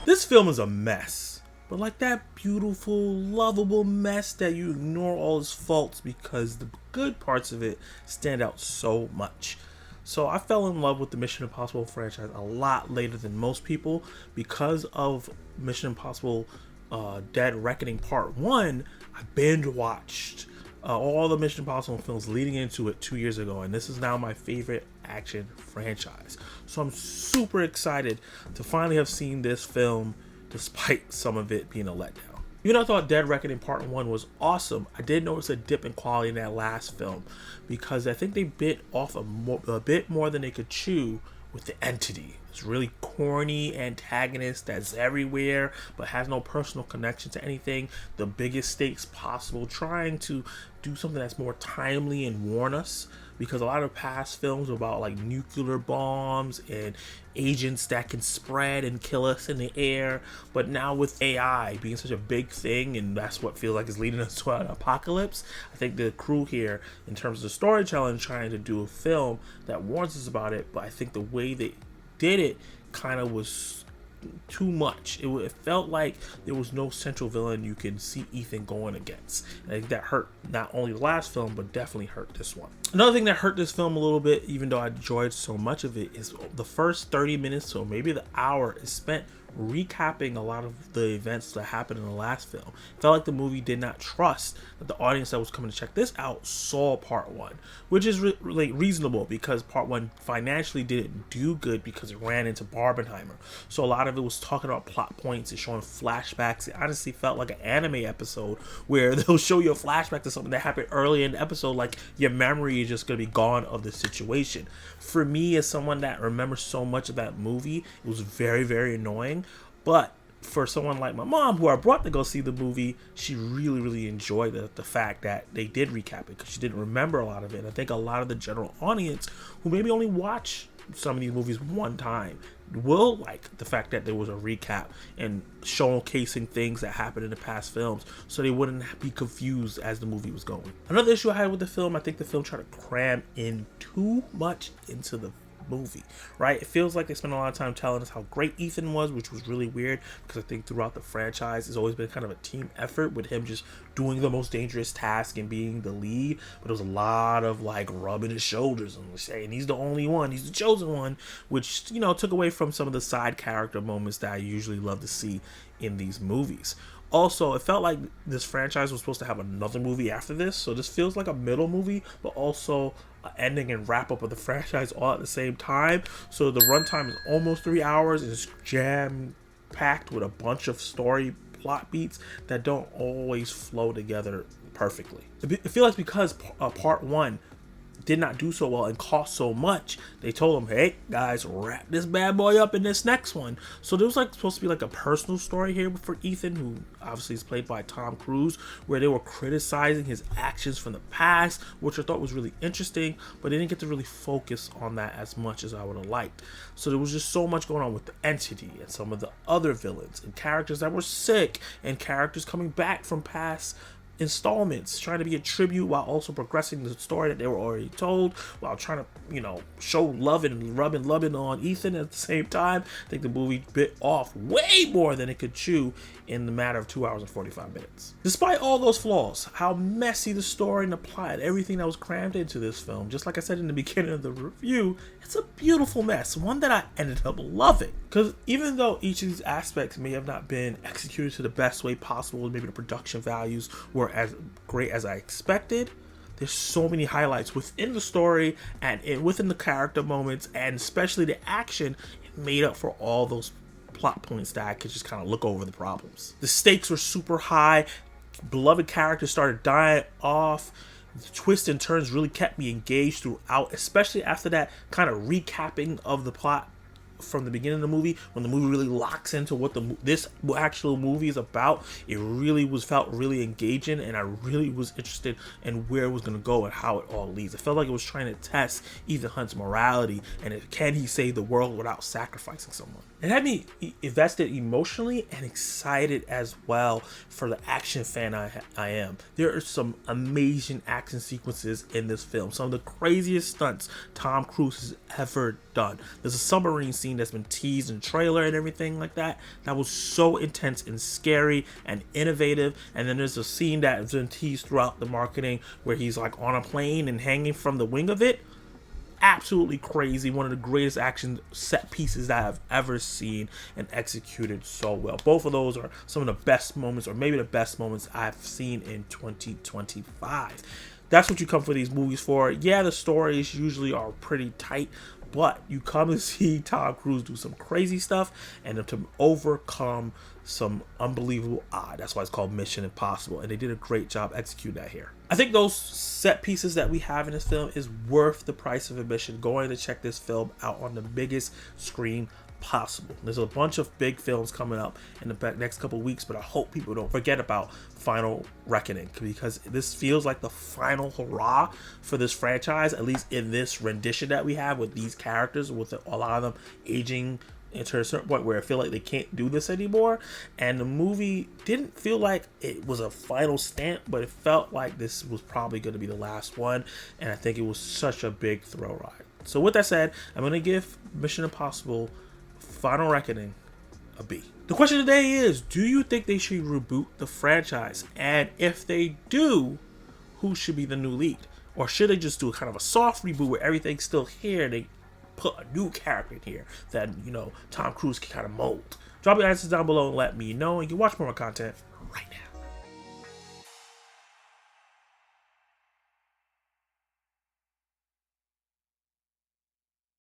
This film is a mess, but like that beautiful, lovable mess that you ignore all its faults because the good parts of it stand out so much. So I fell in love with the Mission Impossible franchise a lot later than most people because of Mission Impossible Dead Reckoning Part 1. I binge watched all the Mission Impossible films leading into it 2 years ago, and this is now my favorite action franchise. So I'm super excited to finally have seen this film despite some of it being a letdown. Even though I thought Dead Reckoning Part 1 was awesome, I did notice a dip in quality in that last film because I think they bit off a bit more than they could chew with the Entity. It's really corny antagonist that's everywhere but has no personal connection to anything. The biggest stakes possible, trying to do something that's more timely and warn us, because a lot of past films about like nuclear bombs and agents that can spread and kill us in the air, but now with AI being such a big thing, and that's what feels like is leading us to an apocalypse, I think the crew here, in terms of storytelling, trying to do a film that warns us about it, but I think the way they did it kind of was too much. It felt like there was no central villain you can see Ethan going against. And I think that hurt not only the last film, but definitely hurt this one. Another thing that hurt this film a little bit, even though I enjoyed so much of it, is the first 30 minutes or maybe the hour is spent recapping a lot of the events that happened in the last film. It felt like the movie did not trust that the audience that was coming to check this out saw part 1, which is really reasonable because part 1 financially didn't do good because it ran into Barbenheimer. So a lot of it was talking about plot points and showing flashbacks. It honestly felt like an anime episode where they'll show you a flashback to something that happened early in the episode, like your memory is just going to be gone of the situation. For me, as someone that remembers so much of that movie, it was very, very annoying. But for someone like my mom, who I brought to go see the movie, she really, really enjoyed the fact that they did recap it because she didn't remember a lot of it. And I think a lot of the general audience who maybe only watch some of these movies one time will like the fact that there was a recap and showcasing things that happened in the past films, so they wouldn't be confused as the movie was going. Another issue I had with the film, I think the film tried to cram in too much into the movie, right? It feels like they spent a lot of time telling us how great Ethan was, which was really weird because I think throughout the franchise it's always been kind of a team effort with him just doing the most dangerous task and being the lead, but there was a lot of like rubbing his shoulders and saying he's the only one, he's the chosen one, which, you know, took away from some of the side character moments that I usually love to see in these movies. Also, it felt like this franchise was supposed to have another movie after this, so this feels like a middle movie, but also an ending and wrap up of the franchise all at the same time. So the runtime is almost 3 hours, and it's jam-packed with a bunch of story plot beats that don't always flow together perfectly. I feel like because part 1 did not do so well and cost so much, they told them, hey guys, wrap this bad boy up in this next one. So there was like supposed to be like a personal story here for Ethan, who obviously is played by Tom Cruise, where they were criticizing his actions from the past, which I thought was really interesting, but they didn't get to really focus on that as much as I would have liked. So there was just so much going on with the Entity and some of the other villains and characters that were sick and characters coming back from past installments, trying to be a tribute while also progressing the story that they were already told, while trying to, you know, show love and rubbing on Ethan at the same time. I think the movie bit off way more than it could chew in the matter of 2 hours and 45 minutes. Despite all those flaws, how messy the story and the plot, everything that was crammed into this film, just like I said in the beginning of the review, it's a beautiful mess, one that I ended up loving. Because even though each of these aspects may have not been executed to the best way possible, maybe the production values were as great as I expected, there's so many highlights within the story and within the character moments, and especially the action. It made up for all those plot points that I could just kind of look over the problems. The stakes were super high. Beloved characters started dying off. The twists and turns really kept me engaged throughout, especially after that kind of recapping of the plot from the beginning of the movie, when the movie really locks into what this actual movie is about. It really felt really engaging, and I really was interested in where it was going to go and how it all leads. It felt like it was trying to test Ethan Hunt's morality and can he save the world without sacrificing someone. It had me invested emotionally and excited as well for the action fan I am. There are some amazing action sequences in this film. Some of the craziest stunts Tom Cruise has ever done. There's a submarine scene scene that's been teased in the trailer and everything like that. That was so intense and scary and innovative. And then there's a scene that has been teased throughout the marketing where he's like on a plane and hanging from the wing of it. Absolutely crazy. One of the greatest action set pieces that I've ever seen and executed so well. Both of those are some of the best moments, or maybe the best moments I've seen in 2025. That's what you come for these movies for. Yeah, the stories usually are pretty tight, but you come to see Tom Cruise do some crazy stuff and to overcome some unbelievable odds. That's why it's called Mission Impossible, and they did a great job executing that here. I think those set pieces that we have in this film is worth the price of admission. Going to check this film out on the biggest screen possible. There's a bunch of big films coming up in the next couple of weeks, but I hope people don't forget about Final Reckoning, because this feels like the final hurrah for this franchise, at least in this rendition that we have with these characters, with a lot of them aging into a certain point where I feel like they can't do this anymore. And the movie didn't feel like it was a final stamp, but it felt like this was probably going to be the last one, and I think it was such a big thrill ride. So with that said, I'm going to give Mission Impossible Final Reckoning a B. The question today is, do you think they should reboot the franchise? And if they do, who should be the new lead? Or should they just do kind of a soft reboot where everything's still here, they put a new character in here that, you know, Tom Cruise can kind of mold? Drop your answers down below and let me know. And you can watch more content right now.